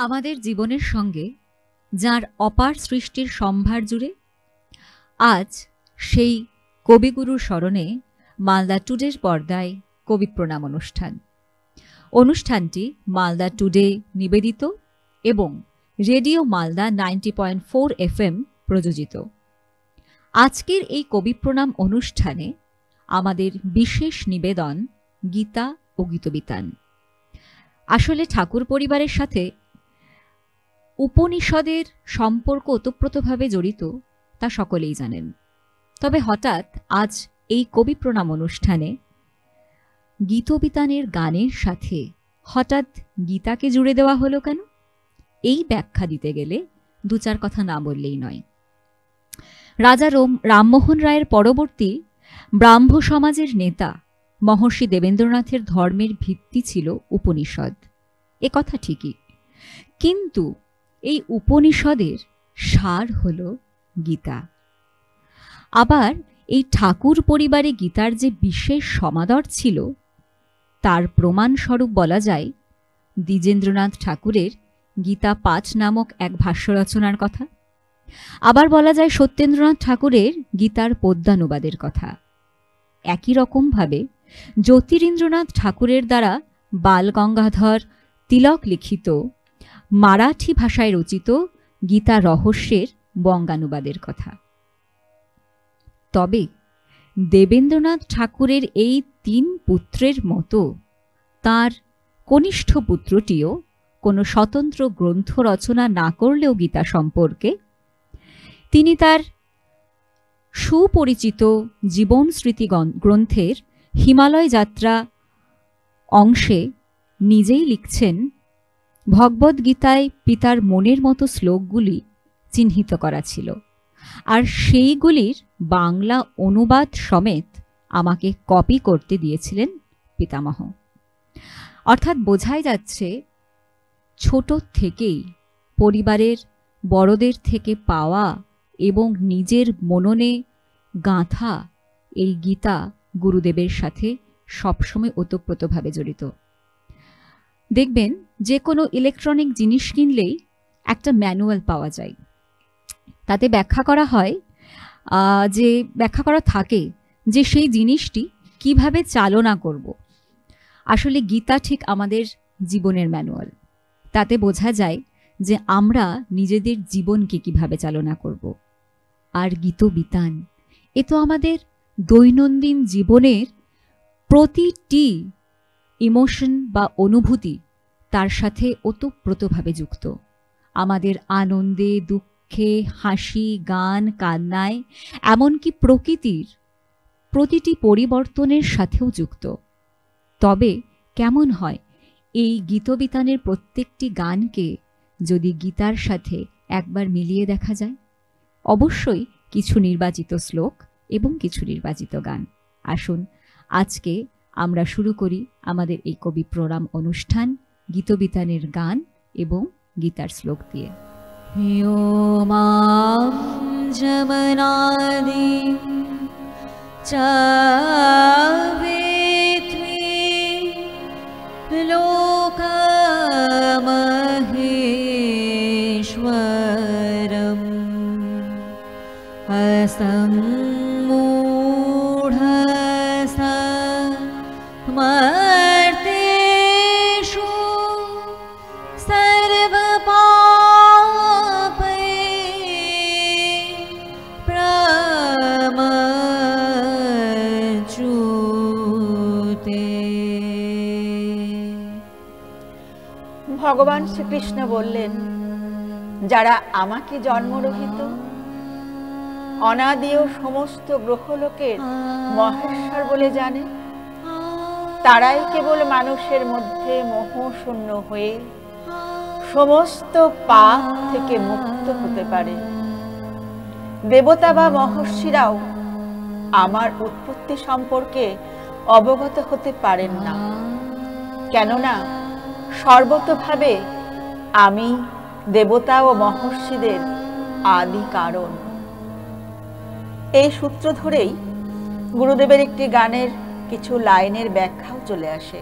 আমাদের জীবনের সঙ্গে যার অপার সৃষ্টির সম্ভার জুড়ে আজ সেই কবিগুরুর স্মরণে মালদা টুডের পর্দায় কবি প্রণাম অনুষ্ঠানটি মালদা টুডে নিবেদিত এবং রেডিও মালদা 90.4 FM প্রযোজিত। আজকের এই কবি প্রণাম অনুষ্ঠানে আমাদের বিশেষ নিবেদন গীতা ও গীতবিতান। আসলে ঠাকুর পরিবারের সাথে উপনিষদের সম্পর্ক ওতপ্রোতভাবে জড়িত তা সকলেই জানেন। তবে হঠাৎ আজ এই কবি প্রণাম অনুষ্ঠানে গীতবিতানের গানের সাথে হঠাৎ গীতাকে জুড়ে দেওয়া হলো কেন, এই ব্যাখ্যা দিতে গেলে দু চার কথা না বললেই নয়। রাজা রামমোহন রায়ের পরবর্তী ব্রাহ্ম সমাজের নেতা মহর্ষি দেবেন্দ্রনাথের ধর্মের ভিত্তি ছিল উপনিষদ, এ কথা ঠিকই, কিন্তু এই উপনিষদের সার হল গীতা। আবার এই ঠাকুর পরিবারে গীতার যে বিশেষ সমাদর ছিল তার প্রমাণস্বরূপ বলা যায় দ্বিজেন্দ্রনাথ ঠাকুরের গীতা ৫ নামক এক ভাষ্য রচনার কথা। আবার বলা যায় সত্যেন্দ্রনাথ ঠাকুরের গীতার পদ্যানুবাদের কথা। একই রকমভাবে জ্যোতিরিন্দ্রনাথ ঠাকুরের দ্বারা বালগঙ্গাধর তিলক লিখিত মারাঠি ভাষায় রচিত গীতা রহস্যের বঙ্গানুবাদের কথা। তবে দেবেন্দ্রনাথ ঠাকুরের এই ৩ পুত্রের মতো তার কনিষ্ঠ পুত্রটিও কোনো স্বতন্ত্র গ্রন্থ রচনা না করলেও গীতা সম্পর্কে তিনি তার সুপরিচিত জীবন স্মৃতি গ্রন্থের হিমালয় যাত্রা অংশে নিজেই লিখছেন, ভগবদ্গীতায় পিতার মনের মতো শ্লোকগুলি চিহ্নিত করা ছিল, আর সেইগুলির বাংলা অনুবাদ সমেত আমাকে কপি করতে দিয়েছিলেন পিতামহ। অর্থাৎ বোঝাই যাচ্ছে ছোট থেকেই পরিবারের বড়দের থেকে পাওয়া এবং নিজের মননে গাঁথা এই গীতা গুরুদেবের সাথে সবসময় ওতপ্রোতভাবে জড়িত। দেখবেন যে কোনো ইলেকট্রনিক জিনিস কিনলেই একটা ম্যানুয়াল পাওয়া যায়, তাতে ব্যাখ্যা করা হয় যে ব্যাখ্যা করা থাকে যে সেই জিনিসটি কিভাবে চালনা করব। আসলে গীতা ঠিক আমাদের জীবনের ম্যানুয়াল। তাতে বোঝা যায় যে আমরা নিজেদের জীবনকে কিভাবে চালনা করব। আর গীতবিতান এ তো আমাদের দৈনন্দিন জীবনের প্রতিটি ইমোশন বা অনুভূতি তার সাথে ওতপ্রোতভাবে যুক্ত। আমাদের আনন্দে, দুঃখে, হাসি, গান, কান্নায়, এমনকি প্রকৃতির প্রতিটি পরিবর্তনের সাথেও যুক্ত। তবে কেমন হয় এই গীতবিতানের প্রত্যেকটি গানকে যদি গীতার সাথে একবার মিলিয়ে দেখা যায়? অবশ্যই কিছু নির্বাচিত শ্লোক এবং কিছু নির্বাচিত গান। আসুন আজকে আমরা শুরু করি আমাদের এই কবি প্রণাম অনুষ্ঠান গীতবিতানের গান এবং গীতার শ্লোক দিয়ে। लोकमहेश्वरम् असम्मूढमर्तेषु सर्वपापै प्रमच्युते। ভগবান শ্রীকৃষ্ণ বললেন, যারা আমাকে জন্মরহিত অনাদি ও সমস্ত গ্রহলোকের মহেশ্বর বলে জানে, তারাই কেবল মানুষের মধ্যে মোহশূন্য হয়ে সমস্ত পাপ থেকে মুক্ত হতে পারে। দেবতা বা মহর্ষিরাও আমার উৎপত্তি সম্পর্কে অবগত হতে পারেন না, কেননা সর্বতোভাবে আমি দেবতা ও মহর্ষিদের আদি কারণ। এই সূত্র ধরেই গুরুদেবের একটি গানের কিছু লাইনের ব্যাখ্যাও চলে আসে,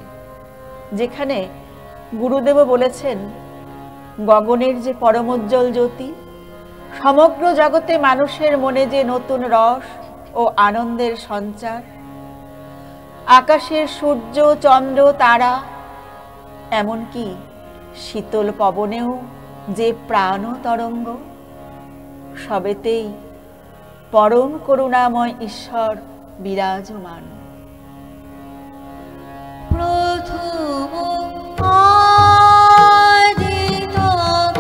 যেখানে গুরুদেব বলেছেন, গগনের যে পরমোজ্জ্বল জ্যোতি, সমগ্র জগতে মানুষের মনে যে নতুন রস ও আনন্দের সঞ্চার, আকাশের সূর্য চন্দ্র তারা, এমনকি শীতল পবনেও যে প্রাণ তরঙ্গ, সবেতেই পরম করুণাময় ঈশ্বর বিরাজমান। প্রথম আদিতম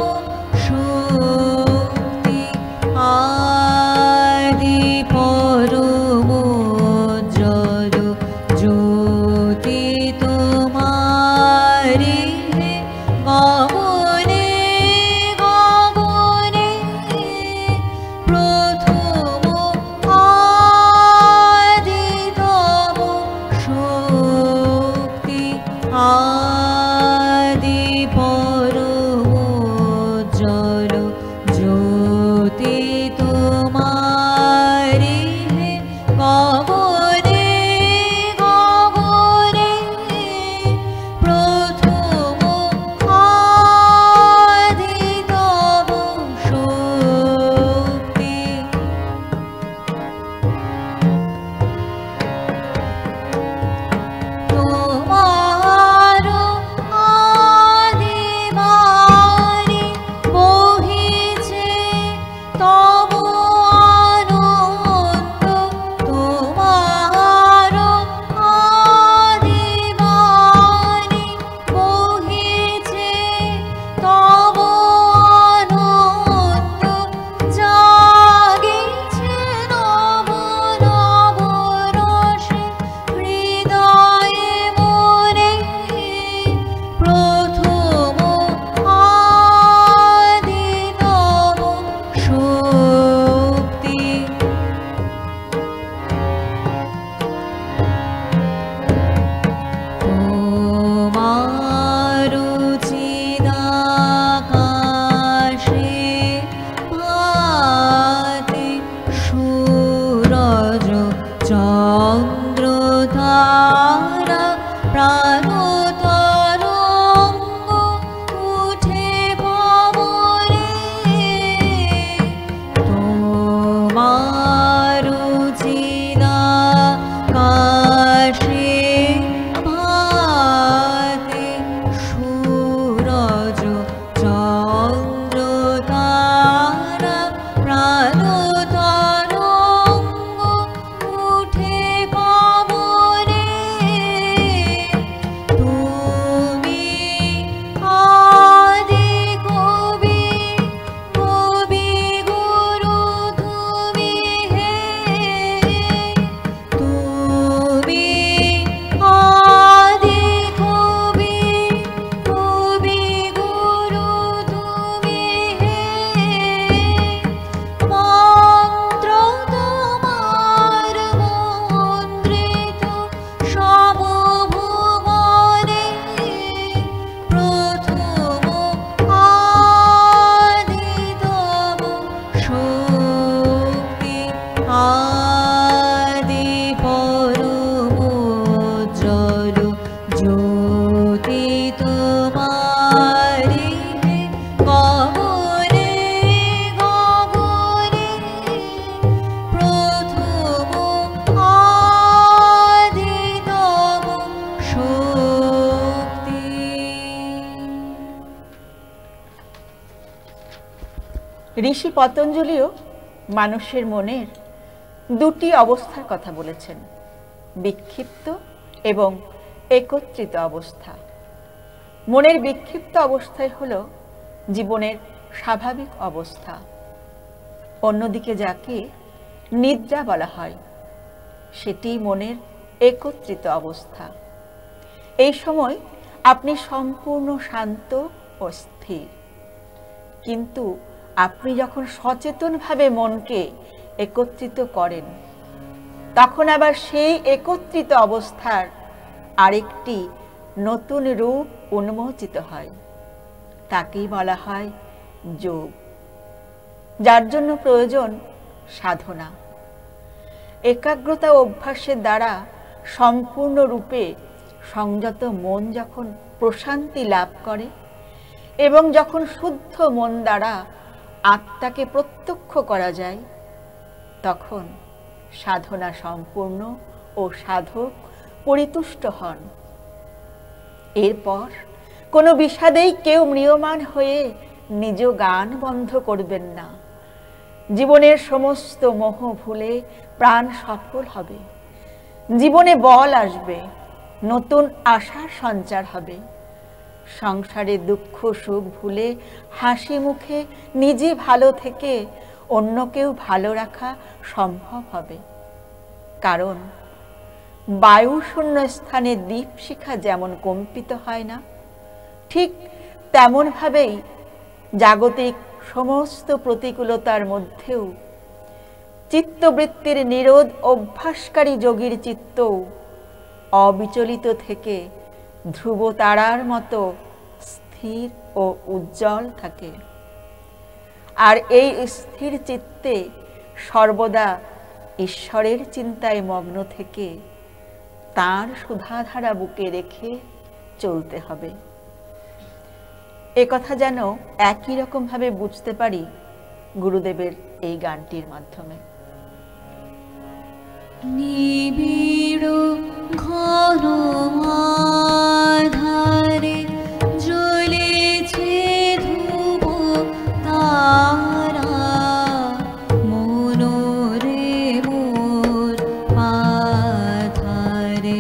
শক্তি, আদি পরম উজ্জ্বল জ্যোতি তোমারি গগনে গগনে। প্রথম আদিতম শক্তি, আদি পরম উজ্জ্বল জ্যোতি তোমারি গগনে গগনে। প্রথম আদিতম শক্তি, তোমার আদিবাণী বহিছে তব আনন্দ, তোমার আদিবাণী বহিছে তব আনন্দ, জাগিছে নব নব রসে হৃদয়ে মনে। প্রথম আদিতম শক্তি, তোমার চিদাকাশে ভাতি সূরজ চন্দ্র তারা, প্রাণ তরঙ্গ উঠে পবনে। তোমার চিদাকাশে ভাতি সূরজ চন্দ্র তারা, প্রাণ তরঙ্গ উঠে পবনে। তুমি আদি কবি, কবি গুরু তুমি হে। তুমি আদি কবি, কবি গুরু তুমি হে। মন্ত্র তোমার মন্ত্রিত সব ভুবনে। প্রথম আদিতম শক্তি, আদি পরম উজ্জ্বল জ্যোতি তোমারি গগনে গগনে। প্রথম আদিতম শক্তি। ঋষি পতঞ্জলিও মানুষের মনের দুটি অবস্থার কথা বলেছেন, বিক্ষিপ্ত এবং একত্রিত অবস্থা। মনের বিক্ষিপ্ত অবস্থাই হলো জীবনের স্বাভাবিক অবস্থা, অন্যদিকে যাকে নিদ্রা বলা হয় সেটি মনের একত্রিত অবস্থা। এই সময় আপনি সম্পূর্ণ শান্ত ও স্থির, কিন্তু আপনি যখন সচেতনভাবে মনকে একত্রিত করেন, তখন আবার সেই একত্রিত অবস্থার আরেকটি নতুন রূপ উন্মোচিত হয়, তাকেই বলা হয় যোগ, যার জন্য প্রয়োজন সাধনা। একাগ্রতা অভ্যাসের দ্বারা সম্পূর্ণরূপে সংযত মন যখন প্রশান্তি লাভ করে এবং যখন শুদ্ধ মন দ্বারা আত্মাকে প্রত্যক্ষ করা যায়, তখন সাধনা সম্পূর্ণ ও সাধক পরিতুষ্ট হন। এরপর কোনো বিষাদেই কেউ ম্রিয়মাণ হয়ে নিজ গান বন্ধ করবেন না। জীবনের সমস্ত মোহ ভুলে প্রাণ সফল হবে, জীবনে বল আসবে, নতুন আশার সঞ্চার হবে। সংসারে দুঃখ সুখ ভুলে হাসি মুখে নিজে ভালো থেকে অন্যকেও ভালো রাখা সম্ভব হবে। কারণ বায়ু শূন্য স্থানে দীপশিখা যেমন কম্পিত হয় না, ঠিক তেমনভাবেই জাগতিক সমস্ত প্রতিকূলতার মধ্যেও চিত্তবৃত্তির নিরোধ অভ্যাসকারী যোগীর চিত্তও অবিচলিত থেকে ধ্রুব তারার মতো স্থির ও উজ্জ্বল থাকে। আর এই স্থির চিত্তে সর্বদা ঈশ্বরের চিন্তায় মগ্ন থেকে তাঁর সুধাধারা বুকে রেখে চলতে হবে। একথা যেন একই রকম ভাবে বুঝতে পারি গুরুদেবের এই গানটির মাধ্যমে। নিবিড় ঘন আধারে জ্বলেছে ধ্রুব তারা, মনোরে মোর পাথারে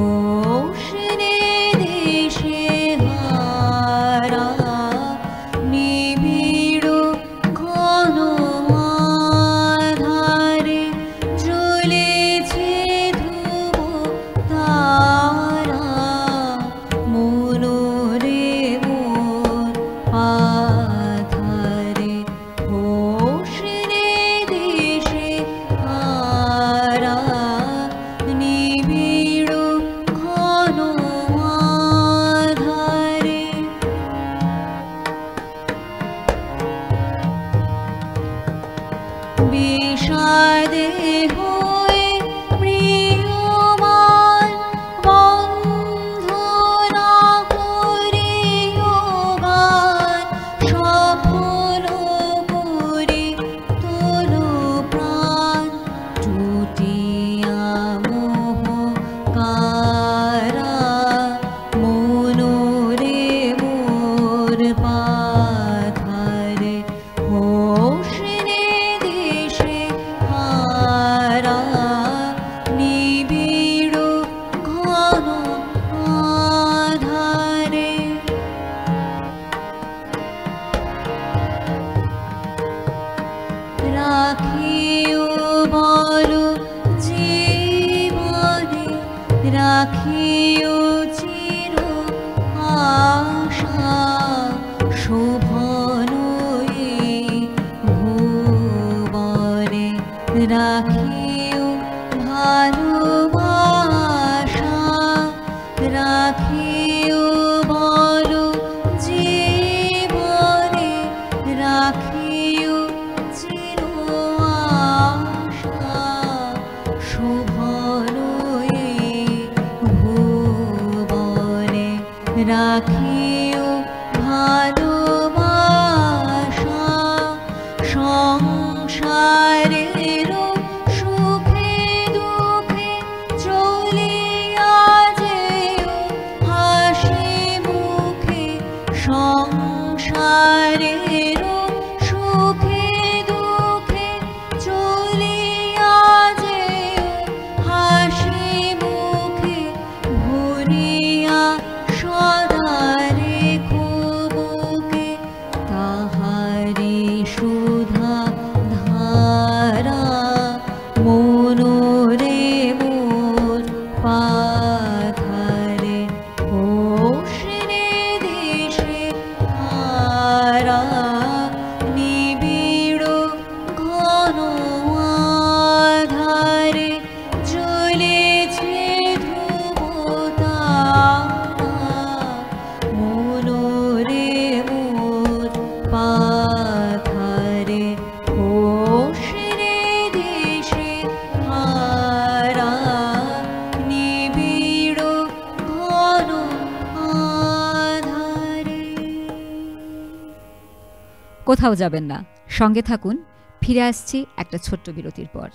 উষ্ণে দেশে হারা। নিবিড় ঘন আধারে জ্বলেছে ধ্রুব তারা, মনোরে মোর পাথারে উষ্ণে দেশে হারা। নিবিড় ঘন আধারে বিষাদে হয়ে প্রিয়মান বন্ধ না করিও গান, সফল করি তোলো প্রাণ টুটিয়া মোহ কারা। মনোরে মোর পাথারে উষ্ণে দেশে হারা। নিবিড় ঘন আধারে রাখিও বল জীবনে, রাখিও চির আশা। শোভন এই ভুবনে রাখিও ভালোবাসা। রাখিও বল জীবনে, রাখিও চির আশা। শোভন এই ভুবনে রাখিও ভালোবাসা। সংসারের সুখে দুঃখে চলিয়া যেও হাসি মুখে। সংসারের সুখে দুঃখে চলিয়া যেও হাসি মুখে। ভরিয়া সদা রেখো বুকে তাহারি সুধা ধারা। কোথাও যাবেন না, সঙ্গে থাকুন। ফিরে আসছি একটা ছোট্ট বিরতির পর।